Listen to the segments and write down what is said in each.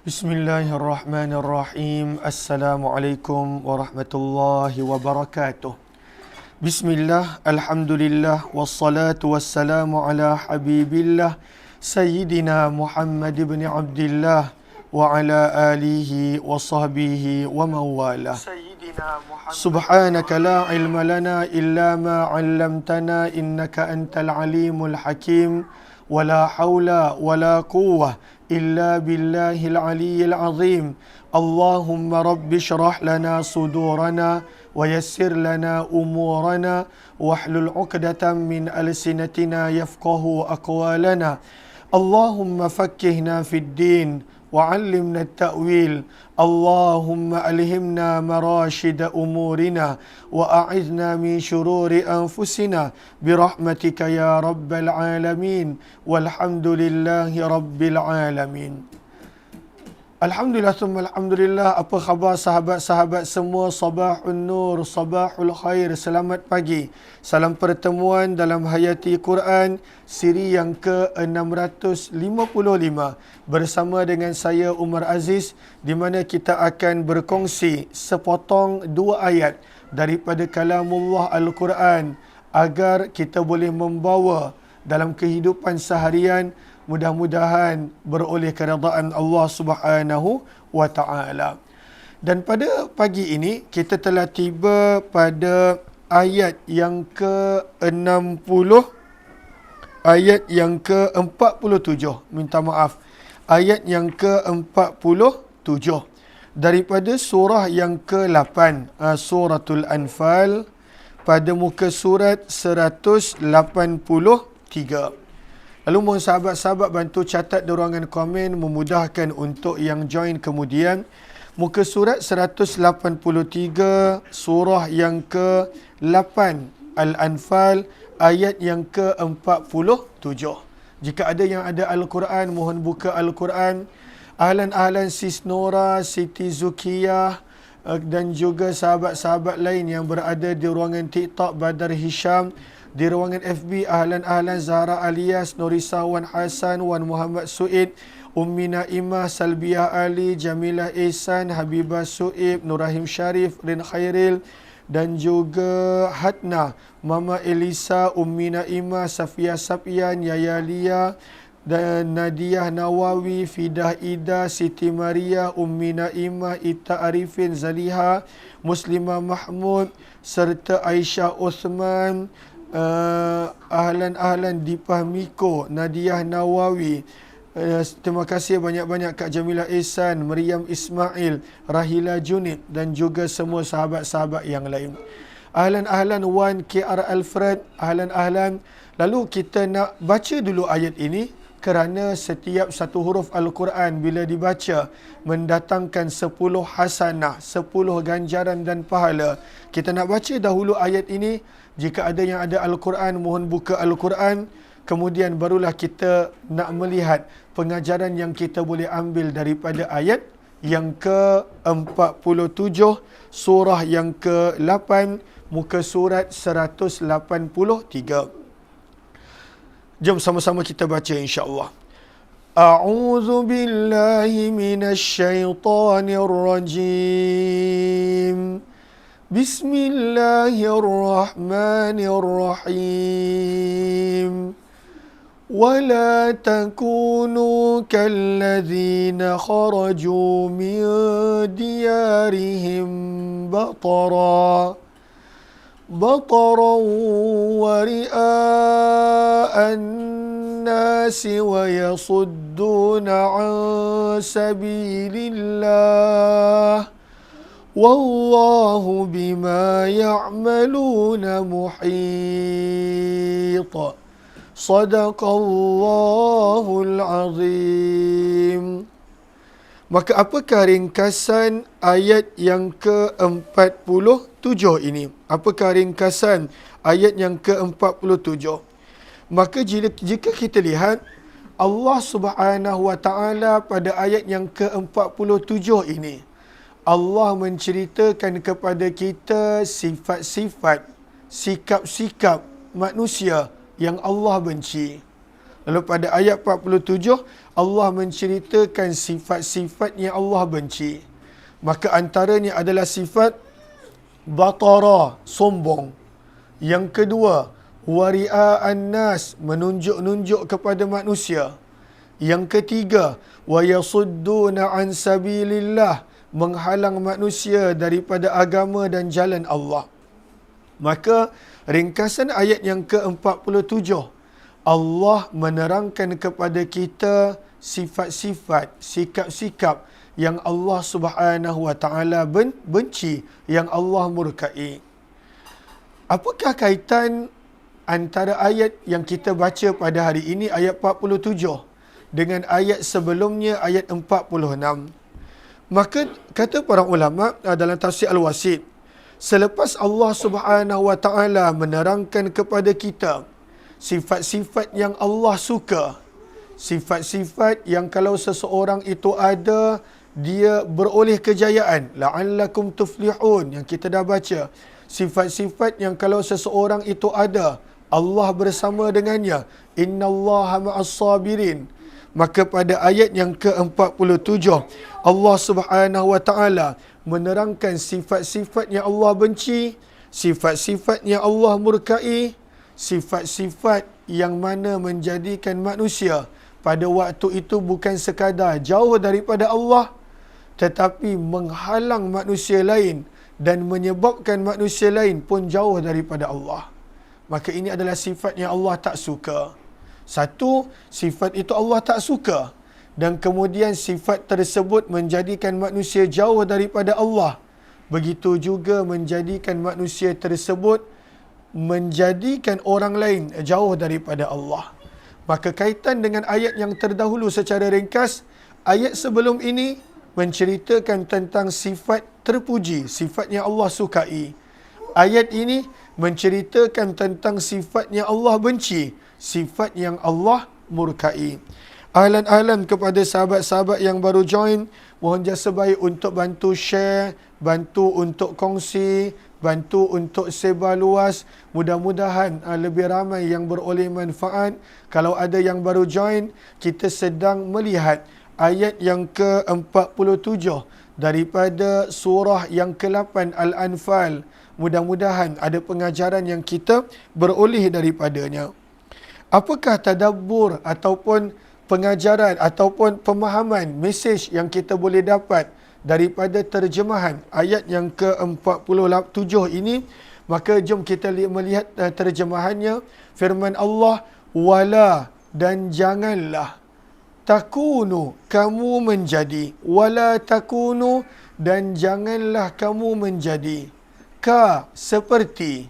Bismillahirrahmanirrahim. Assalamualaikum warahmatullahi wabarakatuh. Bismillah, alhamdulillah, wassalatu wassalamu ala habibillah Sayyidina Muhammad ibn Abdillah wa ala alihi wa sahbihi wa mawala. Subhanaka la ilma lana illa ma 'allamtana innaka antal alimul hakim wa la hawla wa la quwwah إلا بالله العلي العظيم اللهم رب اشرح لنا صدورنا ويسر لنا أمورنا واحلل عقدة من ألسنتنا يفقه أقوالنا اللهم فكهنا في الدين وعلمنا التأويل اللهم ألهمنا مراشد أمورنا وأعذنا من شرور أنفسنا برحمتك يا رب العالمين والحمد لله رب العالمين. Alhamdulillah, alhamdulillah. Apa khabar sahabat-sahabat semua? Sabahun nur, sabahul khair. Selamat pagi. Salam pertemuan dalam Hayati Quran siri yang ke-655 bersama dengan saya Umar Aziz, di mana kita akan berkongsi sepotong dua ayat daripada kalamullah Al-Quran agar kita boleh membawa dalam kehidupan seharian, mudah-mudahan beroleh keredaan Allah Subhanahu wa taala. Dan pada pagi ini kita telah tiba pada ayat yang ke-60, ayat yang ke-47. Minta maaf. Ayat yang ke-47 daripada surah yang ke-8, suratul Anfal, pada muka surat 183. Lalu mohon sahabat-sahabat bantu catat di ruangan komen, memudahkan untuk yang join kemudian. Muka surat 183, surah yang ke-8 Al-Anfal, ayat yang ke-47. Jika ada yang ada Al-Quran, mohon buka Al-Quran. Ahlan-ahlan Sis Nora, Siti Zukiyah dan juga sahabat-sahabat lain yang berada di ruangan TikTok, Badar Hisham. Di ruangan FB, ahlan-ahlan Zahra Alias, Norisa Wan Hasan, Wan Muhammad Suid, Ummi Naimah, Salbiah Ali, Jamilah Ihsan, Habibah Suib, Nurahim Sharif, Rin Khairil, dan juga Hatna, Mama Elisa, Ummi Naimah, Safia Sapian, Yaya Lia, dan Nadiah Nawawi, Fidah Ida, Siti Maria, Ummi Naimah, Ita Arifin, Zaliha, Muslimah Mahmud, serta Aisyah Osman, ahlan-ahlan Dipah Miko, Nadiah Nawawi. Terima kasih banyak-banyak Kak Jamilah Ihsan, Meriam Ismail, Rahila Junid dan juga semua sahabat-sahabat yang lain. Ahlan-ahlan Wan KR Alfred, ahlan-ahlan. Lalu kita nak baca dulu ayat ini kerana setiap satu huruf Al-Quran bila dibaca mendatangkan 10 hasanah, 10 ganjaran dan pahala. Kita nak baca dahulu ayat ini. Jika ada yang ada Al-Quran, mohon buka Al-Quran. Kemudian barulah kita nak melihat pengajaran yang kita boleh ambil daripada ayat yang ke-47, surah yang ke-8, muka surat 183. Jom sama-sama kita baca insya-Allah. A'udzu billahi minasyaitonir rajim. Bismillahirrahmanirrahim. ولا تكونوا كالذين خرجوا من ديارهم بطرا ورئاء الناس ويصدون عن سبيل الله والله بما يعملون محيط. Sadaqallahul azim. Maka apakah ringkasan ayat yang ke-47 ini? Apakah ringkasan ayat yang ke-47? Maka jika kita lihat Allah Subhanahu wa taala pada ayat yang ke-47 ini, Allah menceritakan kepada kita sifat-sifat, sikap-sikap manusia yang Allah benci. Lalu pada ayat 47, Allah menceritakan sifat-sifat yang Allah benci. Maka antaranya adalah sifat batara, sombong. Yang kedua, wari'a'an nas, menunjuk-nunjuk kepada manusia. Yang ketiga, wa yasudduna an sabilillah, menghalang manusia daripada agama dan jalan Allah. Maka ringkasan ayat yang ke-47, Allah menerangkan kepada kita sifat-sifat, sikap-sikap yang Allah Subhanahu wa taala benci, yang Allah murkai. Apakah kaitan antara ayat yang kita baca pada hari ini, ayat 47, dengan ayat sebelumnya, ayat 46? Maka kata para ulama dalam tafsir Al-Wasit, selepas Allah Subhanahu wa taala menerangkan kepada kita sifat-sifat yang Allah suka, sifat-sifat yang kalau seseorang itu ada, dia beroleh kejayaan, la'allakum tuflihun, yang kita dah baca. Sifat-sifat yang kalau seseorang itu ada, Allah bersama dengannya, innallaha ma'as sabirin. Maka pada ayat yang ke-47, Allah Subhanahu wa taala menerangkan sifat-sifat yang Allah benci, sifat-sifat yang Allah murkai, sifat-sifat yang mana menjadikan manusia pada waktu itu bukan sekadar jauh daripada Allah, tetapi menghalang manusia lain dan menyebabkan manusia lain pun jauh daripada Allah. Maka ini adalah sifat yang Allah tak suka. Satu, sifat itu Allah tak suka. Dan kemudian sifat tersebut menjadikan manusia jauh daripada Allah. Begitu juga menjadikan manusia tersebut menjadikan orang lain jauh daripada Allah. Maka kaitan dengan ayat yang terdahulu secara ringkas, ayat sebelum ini menceritakan tentang sifat terpuji, sifat yang Allah sukai. Ayat ini menceritakan tentang sifat yang Allah benci, sifat yang Allah murkai. Ahlan-ahlan kepada sahabat-sahabat yang baru join, mohon jasa baik untuk bantu share, bantu untuk kongsi, bantu untuk sebar luas. Mudah-mudahan lebih ramai yang beroleh manfaat. Kalau ada yang baru join, kita sedang melihat ayat yang ke-47 daripada surah yang ke-8 Al-Anfal. Mudah-mudahan ada pengajaran yang kita beroleh daripadanya. Apakah tadabbur ataupun pengajaran ataupun pemahaman mesej yang kita boleh dapat daripada terjemahan ayat yang ke-47 ini? Maka jom kita melihat terjemahannya. Firman Allah, wala, dan janganlah, takunu, kamu menjadi, wala takunu, dan janganlah kamu menjadi, ka, seperti,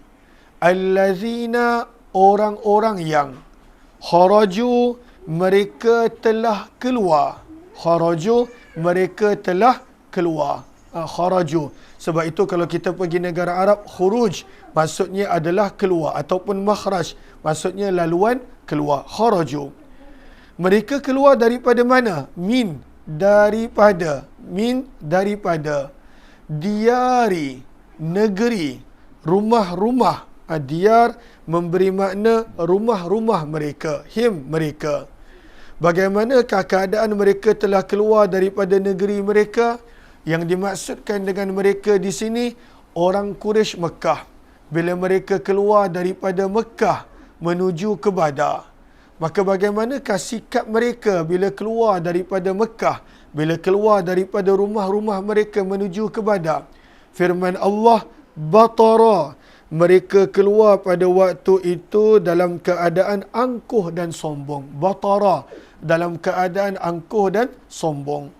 allazina, orang-orang yang, kharaju, mereka telah keluar, kharaju, mereka telah keluar, kharaju. Sebab itu kalau kita pergi negara Arab, khuruj maksudnya adalah keluar, ataupun makhraj maksudnya laluan keluar. Kharaju, mereka keluar daripada mana? Min, daripada, min, daripada, diari, negeri, rumah-rumah. Diyar memberi makna rumah-rumah mereka, him, mereka. Bagaimanakah keadaan mereka telah keluar daripada negeri mereka? Yang dimaksudkan dengan mereka di sini, orang Quraisy Mekah. Bila mereka keluar daripada Mekah menuju ke Badar, maka bagaimanakah sikap mereka bila keluar daripada Mekah, bila keluar daripada rumah-rumah mereka menuju ke Badar? Firman Allah, batara, mereka keluar pada waktu itu dalam keadaan angkuh dan sombong. Batara, dalam keadaan angkuh dan sombong.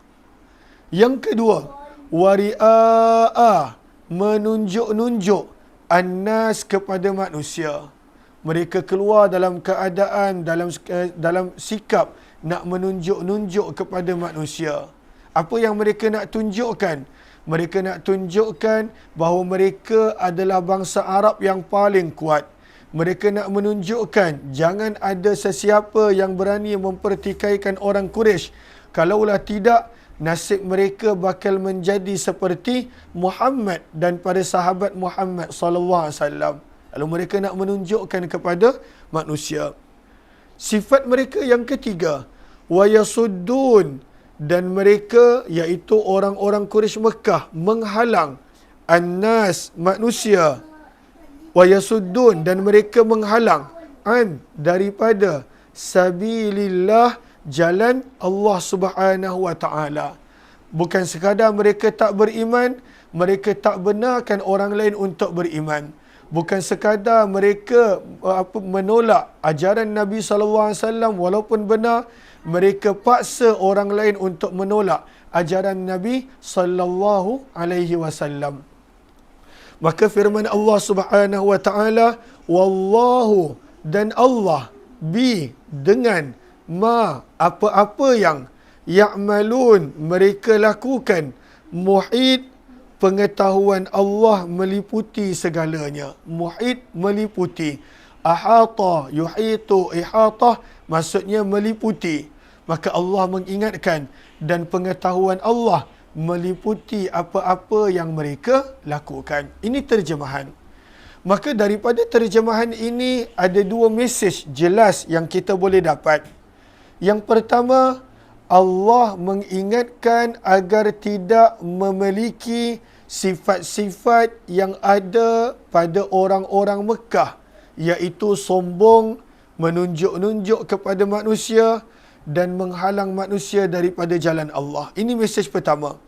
Yang kedua, wari'a'a, menunjuk-nunjuk, annas, kepada manusia. Mereka keluar dalam keadaan, dalam sikap nak menunjuk-nunjuk kepada manusia. Apa yang mereka nak tunjukkan? Mereka nak tunjukkan bahawa mereka adalah bangsa Arab yang paling kuat. Mereka nak menunjukkan jangan ada sesiapa yang berani mempertikaikan orang Quraisy. Kalaulah tidak, nasib mereka bakal menjadi seperti Muhammad dan para sahabat Muhammad sallallahu alaihi wasallam. Lalu mereka nak menunjukkan kepada manusia. Sifat mereka yang ketiga, wa yasuddun, dan mereka iaitu orang-orang Quraisy Mekah menghalang annas manusia, wa yasuddun, dan mereka menghalang an daripada sabilillah, jalan Allah Subhanahu wa taala. Bukan sekadar mereka tak beriman, mereka tak benarkan orang lain untuk beriman. Bukan sekadar mereka menolak ajaran Nabi SAW walaupun benar, mereka paksa orang lain untuk menolak ajaran Nabi SAW. Maka firman Allah Subhanahu wa taala, wallahu, dan Allah, bi, dengan, ma, apa-apa yang ya'malun, mereka lakukan, muhit, pengetahuan Allah meliputi segalanya. Muhit, meliputi. Ahata, yuhitu, ihata, maksudnya meliputi. Maka Allah mengingatkan, dan pengetahuan Allah meliputi apa-apa yang mereka lakukan. Ini terjemahan. Maka daripada terjemahan ini ada dua mesej jelas yang kita boleh dapat. Yang pertama, Allah mengingatkan agar tidak memiliki sifat-sifat yang ada pada orang-orang Mekah, iaitu sombong, menunjuk-nunjuk kepada manusia dan menghalang manusia daripada jalan Allah. Ini mesej pertama.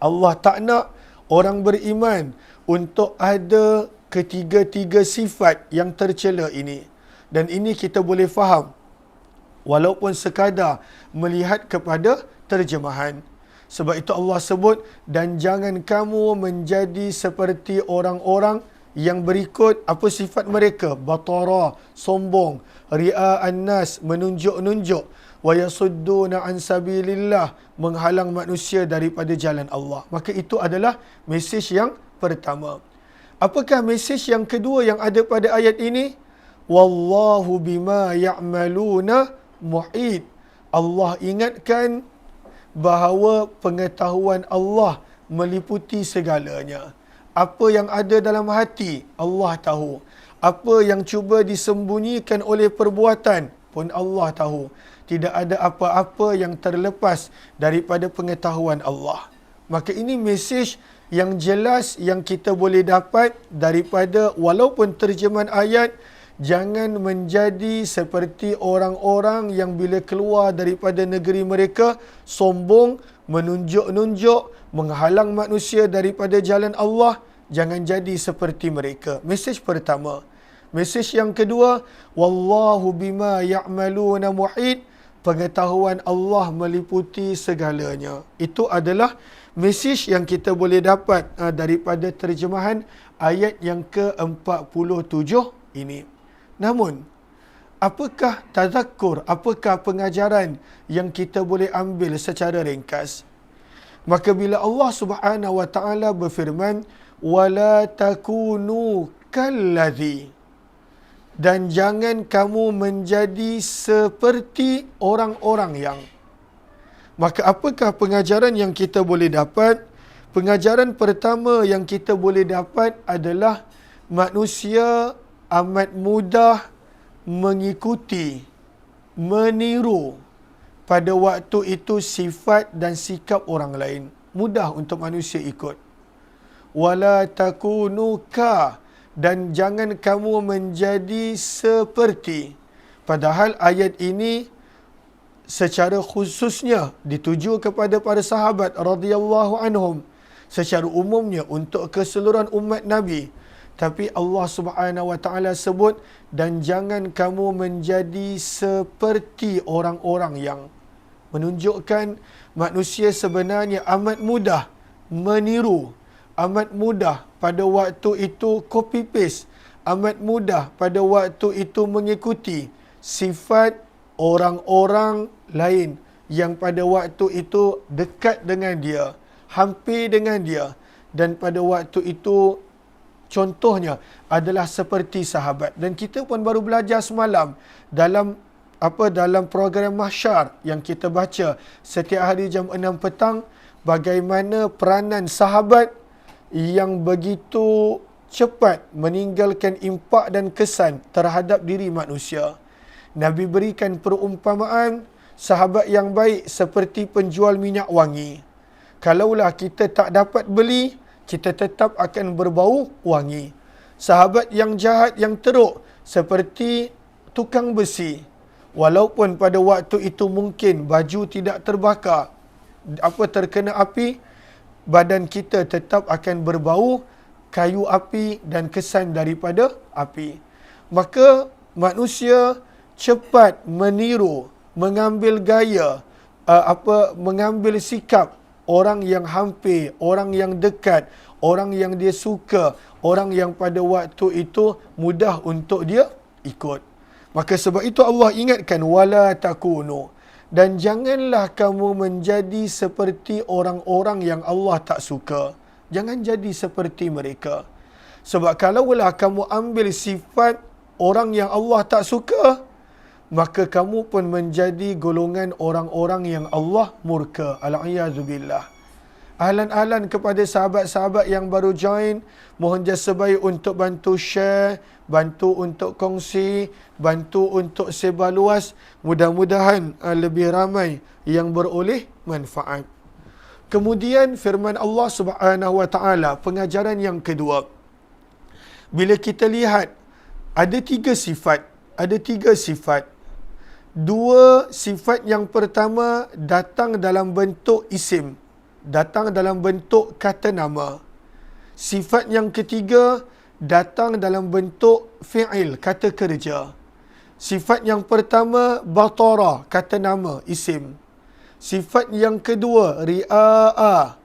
Allah tak nak orang beriman untuk ada ketiga-tiga sifat yang tercela ini. Dan ini kita boleh faham walaupun sekadar melihat kepada terjemahan. Sebab itu Allah sebut, dan jangan kamu menjadi seperti orang-orang yang berikut. Apa sifat mereka? Batara, sombong, ria'an nas, menunjuk-nunjuk, wa yasudduna an sabilillah, menghalang manusia daripada jalan Allah. Maka itu adalah mesej yang pertama. Apakah mesej yang kedua yang ada pada ayat ini? Wallahu bima ya'maluna muhit. Allah ingatkan bahawa pengetahuan Allah meliputi segalanya. Apa yang ada dalam hati, Allah tahu. Apa yang cuba disembunyikan oleh perbuatan pun Allah tahu. Tidak ada apa-apa yang terlepas daripada pengetahuan Allah. Maka ini mesej yang jelas yang kita boleh dapat daripada walaupun terjemahan ayat, jangan menjadi seperti orang-orang yang bila keluar daripada negeri mereka sombong, menunjuk-nunjuk, menghalang manusia daripada jalan Allah. Jangan jadi seperti mereka. Mesej pertama. Mesej yang kedua, wallahu bima ya'maluna muhit, pengetahuan Allah meliputi segalanya. Itu adalah mesej yang kita boleh dapat daripada terjemahan ayat yang ke-47 ini. Namun, apakah tazakkur, apakah pengajaran yang kita boleh ambil secara ringkas? Maka bila Allah Subhanahu wa taala berfirman, wala takunu kalladzi, dan jangan kamu menjadi seperti orang-orang yang. Maka apakah pengajaran yang kita boleh dapat? Pengajaran pertama yang kita boleh dapat adalah manusia amat mudah mengikuti, meniru pada waktu itu sifat dan sikap orang lain. Mudah untuk manusia ikut. Wala takunu ka, dan jangan kamu menjadi seperti. Padahal ayat ini secara khususnya dituju kepada para sahabat radhiyallahu anhum, secara umumnya untuk keseluruhan umat Nabi. Tapi Allah Subhanahu wa taala sebut, dan jangan kamu menjadi seperti orang-orang yang, menunjukkan manusia sebenarnya amat mudah meniru, amat mudah pada waktu itu copy paste, amat mudah pada waktu itu mengikuti sifat orang-orang lain yang pada waktu itu dekat dengan dia, hampir dengan dia, dan pada waktu itu contohnya adalah seperti sahabat. Dan kita pun baru belajar semalam dalam program Mahsyar yang kita baca setiap hari jam 6 petang, bagaimana peranan sahabat yang begitu cepat meninggalkan impak dan kesan terhadap diri manusia. Nabi berikan perumpamaan sahabat yang baik seperti penjual minyak wangi. Kalaulah kita tak dapat beli, kita tetap akan berbau wangi. Sahabat yang jahat, yang teruk, seperti tukang besi. Walaupun pada waktu itu mungkin baju tidak terbakar, terkena api, badan kita tetap akan berbau kayu api dan kesan daripada api. Maka manusia cepat meniru, mengambil gaya, mengambil sikap orang yang hampir, orang yang dekat, orang yang dia suka, orang yang pada waktu itu mudah untuk dia ikut. Maka sebab itu Allah ingatkan, wala takunu, dan janganlah kamu menjadi seperti orang-orang yang Allah tak suka. Jangan jadi seperti mereka. Sebab kalaulah kamu ambil sifat orang yang Allah tak suka, maka kamu pun menjadi golongan orang-orang yang Allah murka. Al-a'yadzubillah. Ahlan-ahlan kepada sahabat-sahabat yang baru join, mohon jasa baik untuk bantu share, bantu untuk kongsi, bantu untuk sebar luas. Mudah-mudahan lebih ramai yang beroleh manfaat. Kemudian firman Allah Subhanahu wa taala, pengajaran yang kedua. Bila kita lihat ada tiga sifat. Dua sifat yang pertama datang dalam bentuk isim, datang dalam bentuk kata nama. Sifat yang ketiga datang dalam bentuk fi'il, kata kerja. Sifat yang pertama batara, kata nama, isim. Sifat yang kedua ria'a,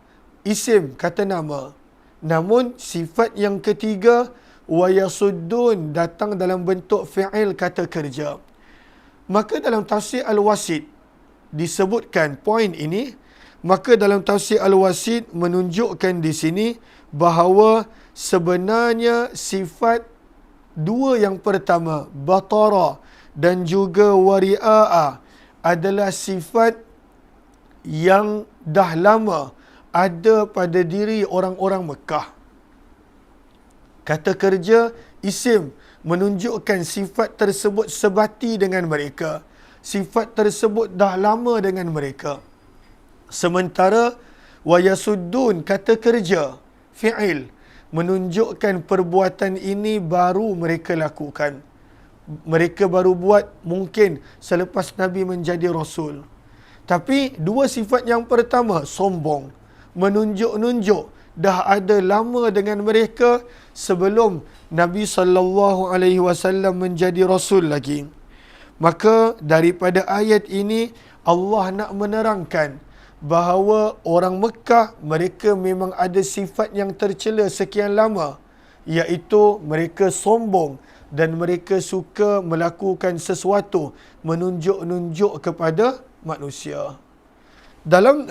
isim, kata nama. Namun sifat yang ketiga wa yasuddun datang dalam bentuk fi'il, kata kerja. Maka dalam tafsir Al-Wasit disebutkan poin ini, maka dalam tafsir Al-Wasit menunjukkan di sini bahawa sebenarnya sifat dua yang pertama, batara dan juga wari'a, adalah sifat yang dah lama ada pada diri orang-orang Mekah. Kata kerja, isim, menunjukkan sifat tersebut sebati dengan mereka. Sifat tersebut dah lama dengan mereka. Sementara wayasuddun, kata kerja, fi'il, menunjukkan perbuatan ini baru mereka lakukan. Mereka baru buat mungkin selepas Nabi menjadi Rasul. Tapi dua sifat yang pertama, sombong, menunjuk-nunjuk, dah ada lama dengan mereka sebelum Nabi SAW menjadi Rasul lagi. Maka daripada ayat ini Allah nak menerangkan bahawa orang Mekah, mereka memang ada sifat yang tercela sekian lama, iaitu mereka sombong dan mereka suka melakukan sesuatu menunjuk-nunjuk kepada manusia. Dalam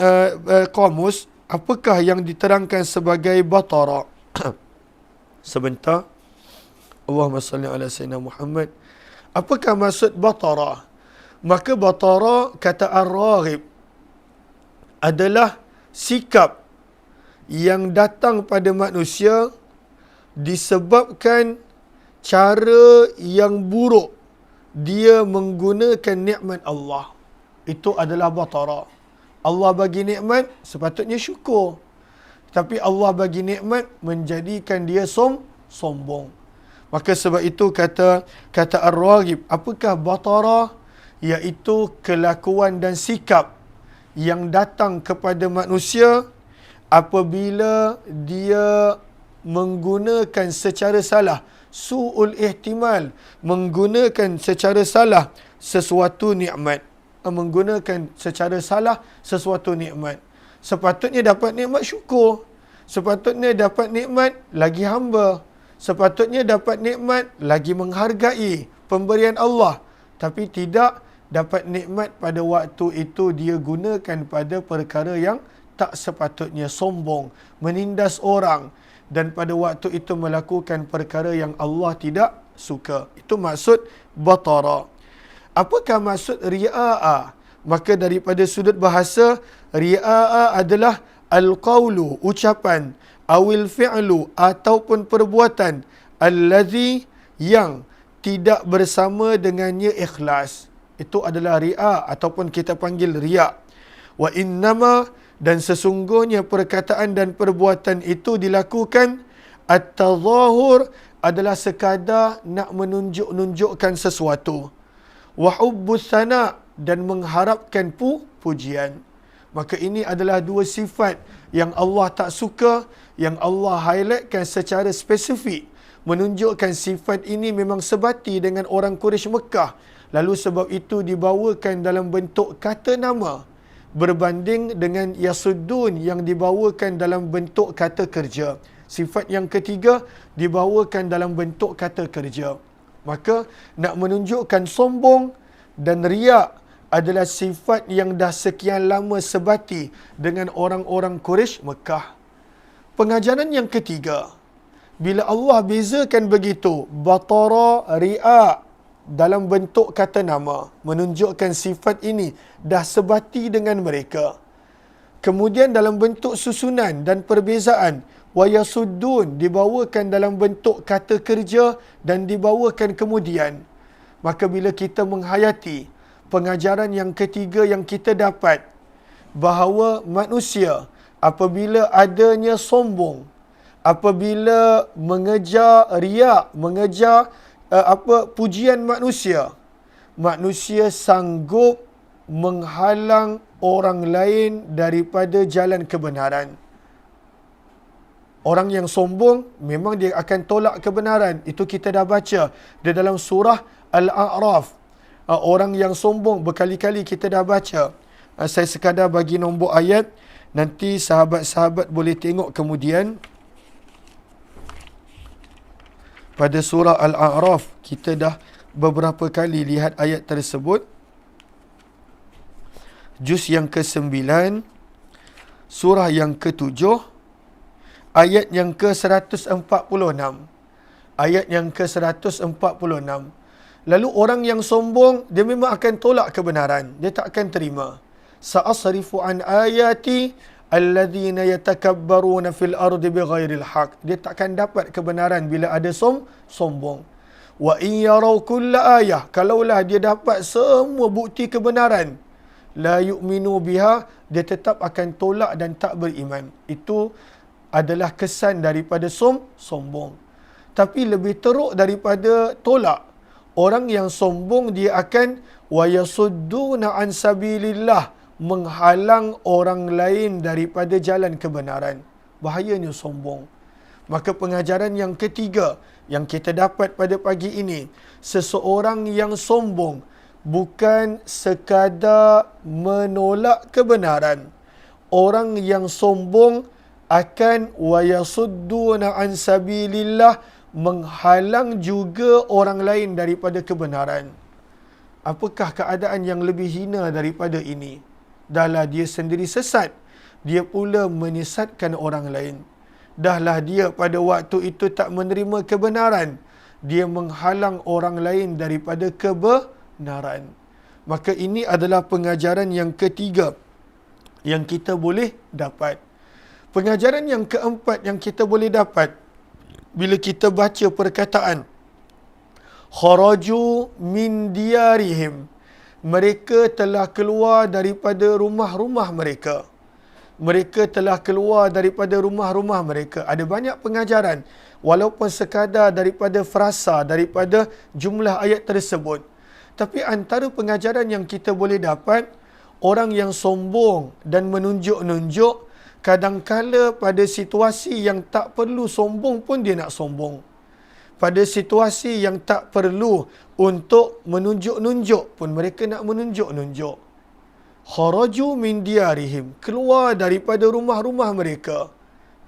kamus, apakah yang diterangkan sebagai batara? Sebentar. Allahumma salli ala sayyidina Muhammad. Apakah maksud batara? Maka batara, kata Ar-Raghib, adalah sikap yang datang pada manusia disebabkan cara yang buruk dia menggunakan nikmat Allah. Itu adalah batara. Allah bagi nikmat, sepatutnya syukur. Tapi Allah bagi nikmat menjadikan dia sombong. Maka sebab itu kata Ar-Raghib, apakah batara? Iaitu kelakuan dan sikap yang datang kepada manusia apabila dia menggunakan secara salah, su'ul ihtimal, menggunakan secara salah sesuatu nikmat. Menggunakan secara salah sesuatu nikmat. Sepatutnya dapat nikmat syukur. Sepatutnya dapat nikmat lagi hamba. Sepatutnya dapat nikmat lagi menghargai pemberian Allah. Tapi tidak dapat nikmat pada waktu itu dia gunakan pada perkara yang tak sepatutnya, sombong, menindas orang, dan pada waktu itu melakukan perkara yang Allah tidak suka. Itu maksud batara. Apakah maksud ria'a? Maka daripada sudut bahasa, ria'a adalah al-qawlu, ucapan, awil fi'lu, ataupun perbuatan, allazi, yang tidak bersama dengannya ikhlas. Itu adalah riya ataupun kita panggil riya. Wa innama, dan sesungguhnya perkataan dan perbuatan itu dilakukan at-tadhahur, adalah sekadar nak menunjukkan sesuatu. Wa hubbus sana, dan mengharapkan pujian. Maka ini adalah dua sifat yang Allah tak suka, yang Allah highlightkan secara spesifik, menunjukkan sifat ini memang sebati dengan orang Quraisy Mekah. Lalu sebab itu dibawakan dalam bentuk kata nama, berbanding dengan yasuddun yang dibawakan dalam bentuk kata kerja. Sifat yang ketiga dibawakan dalam bentuk kata kerja. Maka nak menunjukkan sombong dan riak adalah sifat yang dah sekian lama sebati dengan orang-orang Quraisy Mekah. Pengajaran yang ketiga, bila Allah bezakan begitu, batara, riak dalam bentuk kata nama, menunjukkan sifat ini dah sebati dengan mereka. Kemudian dalam bentuk susunan dan perbezaan, wayasuddun dibawakan dalam bentuk kata kerja dan dibawakan kemudian. Maka bila kita menghayati pengajaran yang ketiga yang kita dapat, bahawa manusia apabila adanya sombong, apabila mengejar riak, mengejar pujian manusia, manusia sanggup menghalang orang lain daripada jalan kebenaran. Orang yang sombong memang dia akan tolak kebenaran. Itu kita dah baca di dalam surah Al-A'raf. Orang yang sombong berkali-kali kita dah baca. Saya sekadar bagi nombor ayat, nanti sahabat-sahabat boleh tengok kemudian. Pada surah Al-A'raf, kita dah beberapa kali lihat ayat tersebut. Juz yang ke-9, surah yang ke-7, ayat yang ke-146. Ayat yang ke-146. Lalu orang yang sombong, dia memang akan tolak kebenaran. Dia tak akan terima. Sa'asrifu an ayati alladzina yatakabbaruna fil ardi bighairil haq. Dia takkan dapat kebenaran bila ada sombong. Wa in yarau kulla ayah, kalaulah dia dapat semua bukti kebenaran, la yu'minu biha, dia tetap akan tolak dan tak beriman. Itu adalah kesan daripada sombong. Tapi lebih teruk daripada tolak, orang yang sombong dia akan wa yasudduna an sabilillah, menghalang orang lain daripada jalan kebenaran. Bahayanya sombong. Maka pengajaran yang ketiga yang kita dapat pada pagi ini, seseorang yang sombong bukan sekadar menolak kebenaran. Orang yang sombong akan wa yasudduna an sabilillah, menghalang juga orang lain daripada kebenaran. Apakah keadaan yang lebih hina daripada ini? Dahlah dia sendiri sesat, dia pula menyesatkan orang lain. Dahlah dia pada waktu itu tak menerima kebenaran, dia menghalang orang lain daripada kebenaran. Maka ini adalah pengajaran yang ketiga yang kita boleh dapat. Pengajaran yang keempat yang kita boleh dapat, bila kita baca perkataan kharaju min diyarihim, mereka telah keluar daripada rumah-rumah mereka. Mereka telah keluar daripada rumah-rumah mereka. Ada banyak pengajaran, walaupun sekadar daripada frasa, daripada jumlah ayat tersebut. Tapi antara pengajaran yang kita boleh dapat, orang yang sombong dan menunjuk-nunjuk, kadangkala pada situasi yang tak perlu sombong pun dia nak sombong. Pada situasi yang tak perlu untuk menunjuk-nunjuk pun mereka nak menunjuk-nunjuk. Kharaju min diyarihim, keluar daripada rumah-rumah mereka.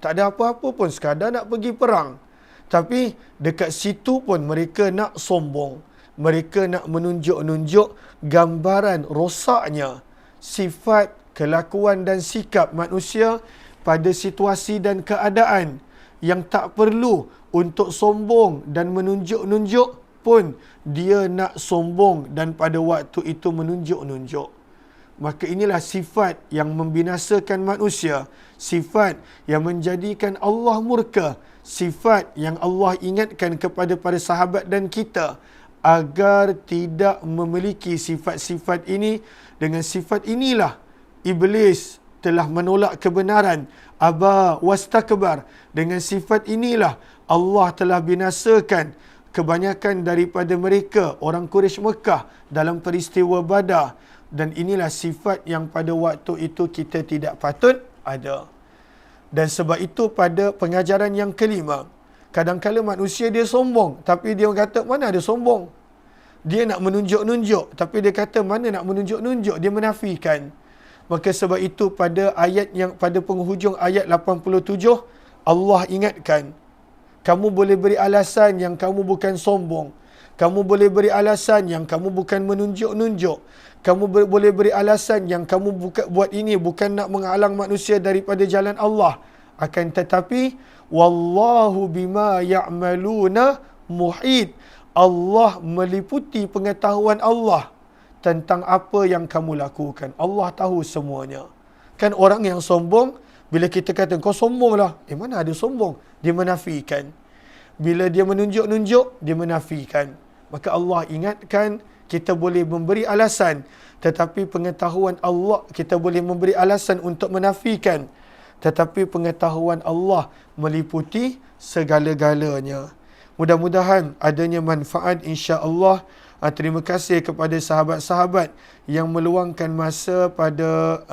Tak ada apa-apa pun, sekadar nak pergi perang. Tapi dekat situ pun mereka nak sombong. Mereka nak menunjuk-nunjuk gambaran rosaknya sifat, kelakuan dan sikap manusia pada situasi dan keadaan yang tak perlu untuk sombong dan menunjuk-nunjuk pun dia nak sombong dan pada waktu itu menunjuk-nunjuk. Maka inilah sifat yang membinasakan manusia, sifat yang menjadikan Allah murka, sifat yang Allah ingatkan kepada para sahabat dan kita. agar tidak memiliki sifat-sifat ini. Dengan sifat inilah iblis telah menolak kebenaran, aba wastakbar. Dengan sifat inilah Allah telah binasakan kebanyakan daripada mereka orang Quraisy Mekah dalam peristiwa Badar. Dan inilah sifat yang pada waktu itu kita tidak patut ada. Dan sebab itu pada pengajaran yang kelima, kadang-kala manusia dia sombong, tapi dia kata mana ada sombong. Dia nak menunjuk-nunjuk, tapi dia kata mana nak menunjuk-nunjuk, dia menafikan. Maka sebab itu pada ayat yang pada penghujung ayat 87 Allah ingatkan, kamu boleh beri alasan yang kamu bukan sombong. Kamu boleh beri alasan yang kamu bukan menunjuk-nunjuk. Kamu boleh beri alasan yang kamu buat ini bukan nak menghalang manusia daripada jalan Allah. Akan tetapi wallahu bima ya'maluna muhit. Allah meliputi pengetahuan Allah tentang apa yang kamu lakukan. Allah tahu semuanya. Kan orang yang sombong, bila kita kata kau sombonglah, mana ada sombong? Dia menafikan. Bila dia menunjuk-nunjuk, dia menafikan. Maka Allah ingatkan, kita boleh memberi alasan, tetapi pengetahuan Allah, kita boleh memberi alasan untuk menafikan, tetapi pengetahuan Allah meliputi segala-galanya. Mudah-mudahan adanya manfaat, insya-Allah. Terima kasih kepada sahabat-sahabat yang meluangkan masa pada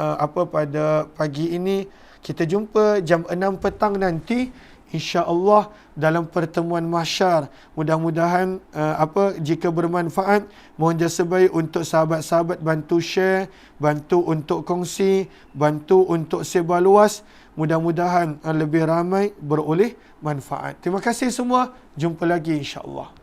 pada pagi ini. Kita jumpa jam 6 petang nanti, insya-Allah, dalam pertemuan mahsyar. Mudah-mudahan jika bermanfaat, mohon jasa baik untuk sahabat-sahabat bantu share, bantu untuk kongsi, bantu untuk sebar luas. Mudah-mudahan lebih ramai beroleh manfaat. Terima kasih semua. Jumpa lagi insya-Allah.